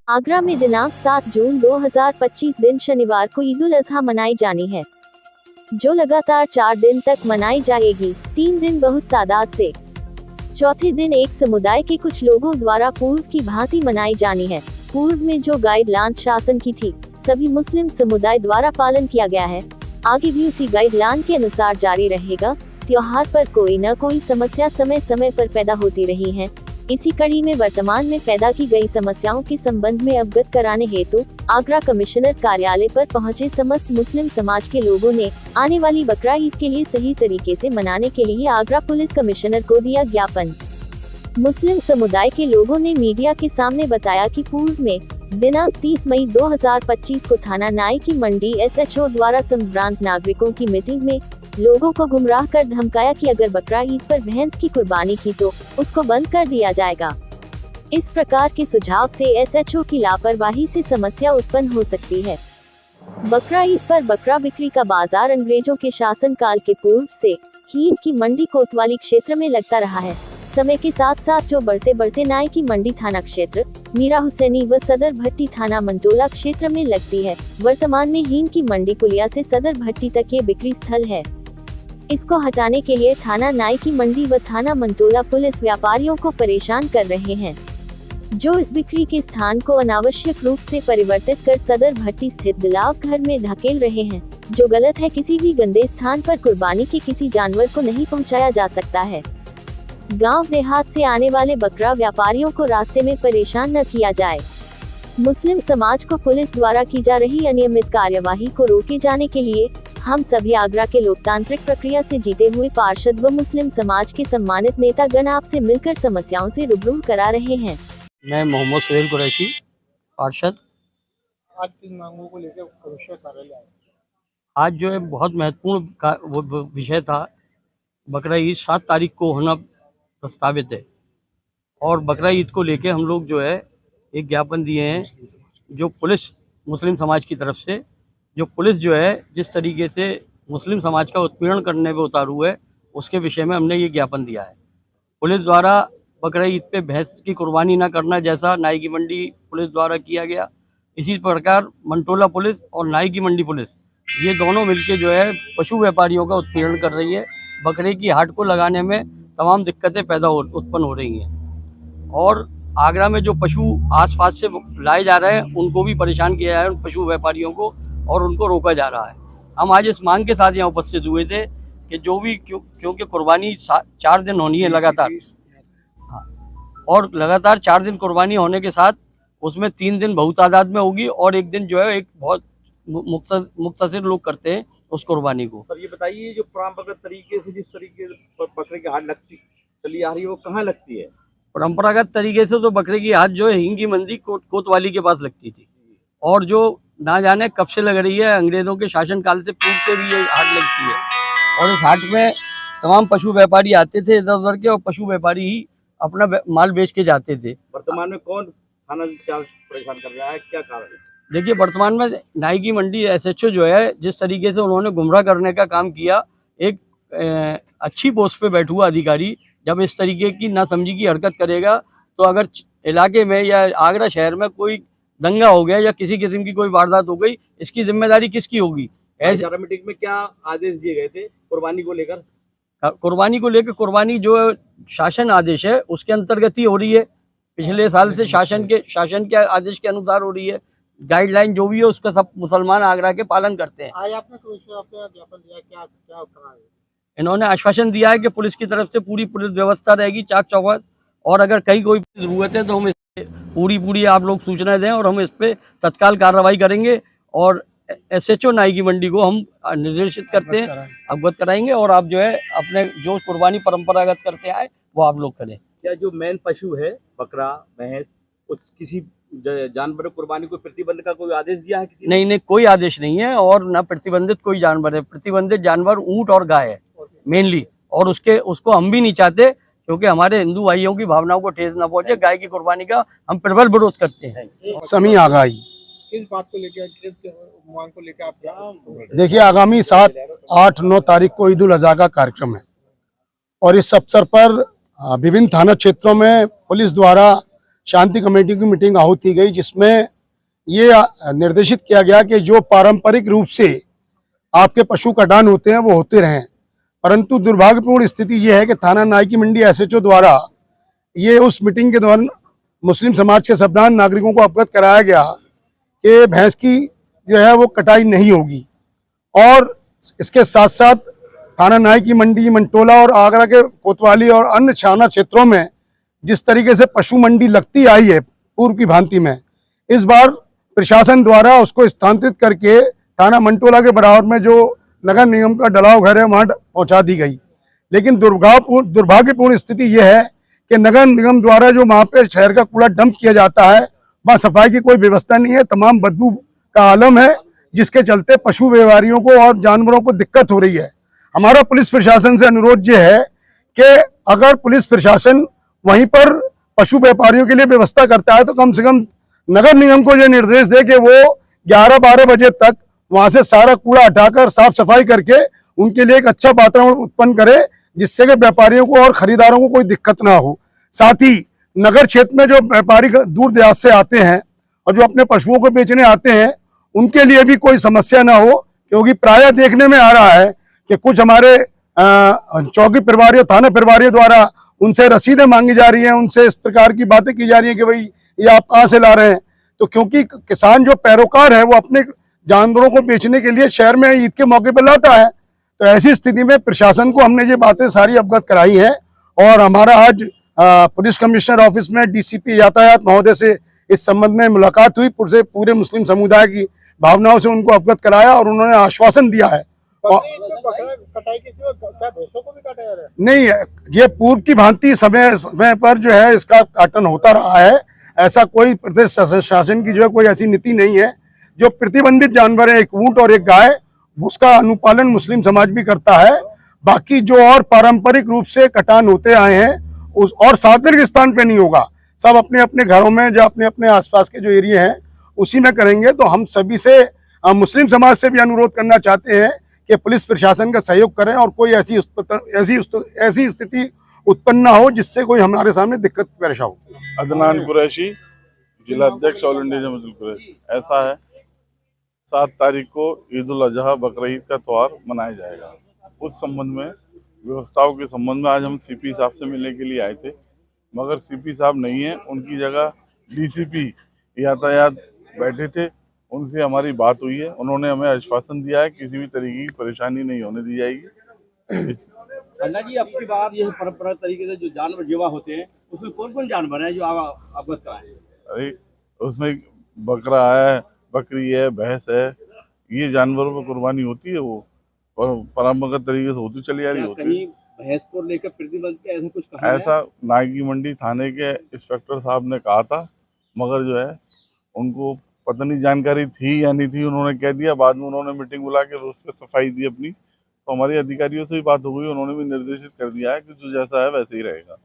आगरा में दिनांक 7 जून 2025 दिन शनिवार को ईद उल अजहा मनाई जानी है, जो लगातार 4 दिन तक मनाई जाएगी। 3 दिन बहुत तादाद से, चौथे दिन एक समुदाय के कुछ लोगों द्वारा पूर्व की भांति मनाई जानी है। पूर्व में जो गाइडलाइंस शासन की थी, सभी मुस्लिम समुदाय द्वारा पालन किया गया है। आगे भी उसी गाइडलाइन के अनुसार जारी रहेगा। त्योहार पर कोई न कोई समस्या समय समय पर पैदा होती रही है। इसी कड़ी में वर्तमान में पैदा की गई समस्याओं के संबंध में अवगत कराने हेतु आगरा कमिश्नर कार्यालय पर पहुंचे समस्त मुस्लिम समाज के लोगों ने आने वाली बकरा ईद के लिए सही तरीके से मनाने के लिए आगरा पुलिस कमिश्नर को दिया ज्ञापन। मुस्लिम समुदाय के लोगों ने मीडिया के सामने बताया कि पूर्व में दिनांक 30 मई 2025 को थाना नाई की मंडी SHO द्वारा संभ्रांत नागरिकों की मीटिंग में लोगों को गुमराह कर धमकाया कि अगर बकरा ईद पर भैंस की कुर्बानी की तो उसको बंद कर दिया जाएगा। इस प्रकार के सुझाव से SHO की लापरवाही से समस्या उत्पन्न हो सकती है। बकरा ईद पर बकरा बिक्री का बाजार अंग्रेजों के शासन काल के पूर्व से ही की मंडी कोतवाली क्षेत्र में लगता रहा है। समय के साथ साथ जो बढ़ते नाई की मंडी थाना क्षेत्र, मीरा हुसैनी व सदर भट्टी थाना मंटोला क्षेत्र में लगती है। वर्तमान में हीन की मंडी कुलिया से सदर भट्टी तक ये बिक्री स्थल है। इसको हटाने के लिए थाना नाई की मंडी व थाना मंटोला पुलिस व्यापारियों को परेशान कर रहे हैं, जो इस बिक्री के स्थान को अनावश्यक रूप से परिवर्तित कर सदर भट्टी स्थित दिलाव घर में धकेल रहे हैं, जो गलत है। किसी भी गंदे स्थान पर कुर्बानी के किसी जानवर को नहीं पहुंचाया जा सकता है। गांव देहात से आने वाले बकरा व्यापारियों को रास्ते में परेशान न किया जाए। मुस्लिम समाज को पुलिस द्वारा की जा रही अनियमित कार्यवाही को रोके जाने के लिए हम सभी आगरा के लोकतांत्रिक प्रक्रिया से जीते हुए पार्षद व मुस्लिम समाज के सम्मानित नेता गण आपसे मिलकर समस्याओं से रूबरू करा रहे हैं। मैं मोहम्मद सुहेल कुरैशी, पार्षद। आज किन मांगों को लेकर कमिश्नर कार्यालय आए? आज जो है बहुत महत्वपूर्ण विषय था। बकरा ईद 7 तारीख को होना प्रस्तावित है और बकरा ईद को लेके हम लोग जो है एक ज्ञापन दिए हैं, जो पुलिस मुस्लिम समाज की तरफ से, जो पुलिस जो है जिस तरीके से मुस्लिम समाज का उत्पीड़न करने पे उतारू है, उसके विषय में हमने ये ज्ञापन दिया है। पुलिस द्वारा बकरा ईद पे भैंस की कुर्बानी ना करना जैसा नाई की मंडी पुलिस द्वारा किया गया, इसी प्रकार मंटोला पुलिस और नाई की मंडी पुलिस ये दोनों मिलके जो है पशु व्यापारियों का उत्पीड़न कर रही है। बकरे की हाट को लगाने में तमाम दिक्कतें उत्पन्न हो रही हैं और आगरा में जो पशु आसपास से लाए जा रहे हैं उनको भी परेशान किया जा रहा है, उन पशु व्यापारियों को, और उनको रोका जा रहा है। हम आज इस मांग के साथ यहाँ उपस्थित हुए थे कि जो भी क्योंकि कुर्बानी 4 दिन होनी है लगातार, और लगातार 4 दिन कुर्बानी होने के साथ उसमें 3 दिन बहुत तादाद में होगी और एक दिन जो है एक बहुत मुख्तसर लोग करते हैं उस कुर्बानी को। सर ये बताइए, जो परंपरागत तरीके से जिस तरीके से बकरे की हाट लगती चली आ रही है वो कहाँ लगती है? परंपरागत तरीके से तो बकरे की हाट जो है हींग की मंडी कोतवाली के पास लगती थी, और जो ना जाने कब से लग रही है, अंग्रेजों के शासन काल से पूर्व से भी ये हाट लगती है। और इस हाट में तमाम पशु व्यापारी आते थे इधर उधर के, और पशु व्यापारी ही अपना माल बेच के जाते थे। वर्तमान में कौन थाना इंचार्ज परेशान कर रहा है, क्या कारण है? देखिए, वर्तमान में नाई की मंडी SHO जो है जिस तरीके से उन्होंने गुमराह करने का काम किया, एक अच्छी पोस्ट पे बैठा हुआ अधिकारी जब इस तरीके की नासमझी की हरकत करेगा, तो अगर इलाके में या आगरा शहर में कोई दंगा हो गया या किसी किस्म की कोई वारदात हो गई, इसकी जिम्मेदारी किसकी होगी? ऐसे मीटिंग में क्या आदेश दिए गए थे कुर्बानी को लेकर? कुर्बानी जो शासन आदेश है उसके अंतर्गत ही हो रही है। पिछले साल से शासन के आदेश के अनुसार हो रही है। गाइडलाइन जो भी है उसका सब मुसलमान आगरा के पालन करते हैं। आज आपने ज्ञापन दिया, क्या कहा है? इन्होंने आश्वासन दिया है कि पुलिस की तरफ से पूरी पुलिस व्यवस्था रहेगी, चाक चौबंद, और अगर कहीं कोई जरूरत है तो हम इस पूरी आप लोग सूचना दें और हम इस पे तत्काल कार्रवाई करेंगे। और SHO नाई की मंडी को हम निर्देशित करते हैं, अवगत कराएंगे, और आप जो है अपने जो कुर्बानी परंपरागत करते आए वो आप लोग करें। क्या जो मेन पशु है बकरा भैंस, उस किसी जानवर कुर्बानी को प्रतिबंध का कोई आदेश दिया है किसी ने? नहीं, कोई आदेश नहीं है, और न प्रतिबंधित कोई जानवर है। प्रतिबंधित जानवर ऊंट और गाय है मेनली, और उसको हम भी नहीं चाहते, क्योंकि हमारे हिंदू भाइयों की भावनाओं को ठेस न पहुंचे। गाय की कुर्बानी का हम प्रबल विरोध करते हैं। समी आगाही किस बात को लेकर, मांग को लेकर आप? देखिए, आगामी 7, 8, 9 तारीख को ईद उल अजहा का कार्यक्रम है और इस अवसर पर विभिन्न थाना क्षेत्रों में पुलिस द्वारा शांति कमेटी की मीटिंग आहूत की गई, जिसमें ये निर्देशित किया गया कि जो पारंपरिक रूप से आपके पशु कटान होते हैं वो होते रहें। परंतु दुर्भाग्यपूर्ण स्थिति ये है कि थाना नाई की मंडी एसएचओ द्वारा ये उस मीटिंग के दौरान मुस्लिम समाज के सभ्रांत नागरिकों को अवगत कराया गया कि भैंस की जो है वो कटाई नहीं होगी। और इसके साथ साथ थाना नाई की मंडी, मंटोला और आगरा के कोतवाली और अन्य थाना क्षेत्रों में जिस तरीके से पशु मंडी लगती आई है पूर्व की भांति में, इस बार प्रशासन द्वारा उसको स्थानांतरित करके थाना मंटोला के बराबर में जो नगर निगम का डलाव घर है वहां पहुंचा दी गई। लेकिन दुर्भाग्यपूर्ण स्थिति यह है कि नगर निगम द्वारा जो वहां पे शहर का कूड़ा डंप किया जाता है वहां सफाई की कोई व्यवस्था नहीं है, तमाम बदबू का आलम है, जिसके चलते पशु व्यापारियों को और जानवरों को दिक्कत हो रही है। हमारा पुलिस प्रशासन से अनुरोध ये है कि अगर पुलिस प्रशासन वहीं पर पशु व्यापारियों के लिए व्यवस्था करता है तो कम से कम नगर निगम को ये निर्देश दे कि वो 11-12 बजे तक वहां से सारा कूड़ा हटाकर साफ सफाई करके उनके लिए एक अच्छा वातावरण उत्पन्न करे, जिससे कि व्यापारियों को और खरीदारों को कोई दिक्कत ना हो। साथ ही नगर क्षेत्र में जो व्यापारी दूर दराज से आते हैं और जो अपने पशुओं को बेचने आते हैं उनके लिए भी कोई समस्या ना हो, क्योंकि प्रायः देखने में आ रहा है कि कुछ हमारे चौकी प्रभारियों, थाना प्रभारियों द्वारा उनसे रसीदें मांगी जा रही हैं, उनसे इस प्रकार की बातें की जा रही हैं कि भाई ये आप कहाँ से ला रहे हैं। तो क्योंकि किसान जो पैरोकार है वो अपने जानवरों को बेचने के लिए शहर में ईद के मौके पर लाता है, तो ऐसी स्थिति में प्रशासन को हमने ये बातें सारी अवगत कराई हैं। और हमारा आज पुलिस कमिश्नर ऑफिस में डीसीपी यातायात महोदय से इस संबंध में मुलाकात हुई, पूरे मुस्लिम समुदाय की भावनाओं से उनको अवगत कराया और उन्होंने आश्वासन दिया है। कटाई की क्या भैंसों को भी काटा जा रहा है? नहीं, ये पूर्व की भांति समय समय पर जो है इसका काटन होता रहा है। ऐसा कोई प्रदेश शासन की जो है कोई ऐसी नीति नहीं है। जो प्रतिबंधित जानवर है, एक ऊंट और एक गाय, उसका अनुपालन मुस्लिम समाज भी करता है। बाकी जो और पारंपरिक रूप से कटान होते आए हैं उस और सार्वजनिक स्थान पे नहीं होगा, सब अपने अपने घरों में जो अपने अपने आसपास के जो एरिया हैं उसी में करेंगे। तो हम सभी से मुस्लिम समाज से भी अनुरोध करना चाहते हैं कि पुलिस प्रशासन का सहयोग करें और कोई ऐसी स्थिति उत्पन्न ना हो जिससे कोई हमारे सामने दिक्कत पेश हो। अदनान कुरैशी, जिला अध्यक्ष ऑल इंडिया जमात कुरैशी। ऐसा है, 7 तारीख को ईद उल अजहा बकरीद का त्यौहार मनाया जाएगा। उस संबंध में, व्यवस्थाओं के संबंध में आज हम सीपी साहब से मिलने के लिए आए थे, मगर सीपी साहब नहीं है, उनकी जगह डीसीपी यातायात बैठे थे। उनसे हमारी बात हुई है, उन्होंने हमें आश्वासन दिया है किसी भी तरीके की परेशानी नहीं होने दी जाएगी। अन्ना जी, अब की बार ये परंपरागत तरीके से जो जानवर जीवा होते हैं उसमें कौन कौन जानवर है जो अवगत कराए? अरे उसमें बकरा है, बकरी है, भैंस है, ये जानवरों पर कुर्बानी होती है, वो परंपरागत तरीके से होती चली आ रही होती है। भैंस को लेकर प्रतिबंध के ऐसा कुछ कहा है? ऐसा नाई की मंडी थाने के इंस्पेक्टर साहब ने कहा था, मगर जो है उनको पता नहीं जानकारी थी या नहीं थी, उन्होंने कह दिया। बाद में उन्होंने मीटिंग बुला के उस पर सफाई दी अपनी, तो हमारे अधिकारियों से भी बात हो गई, उन्होंने भी निर्देशित कर दिया है कि जो जैसा है वैसे ही रहेगा।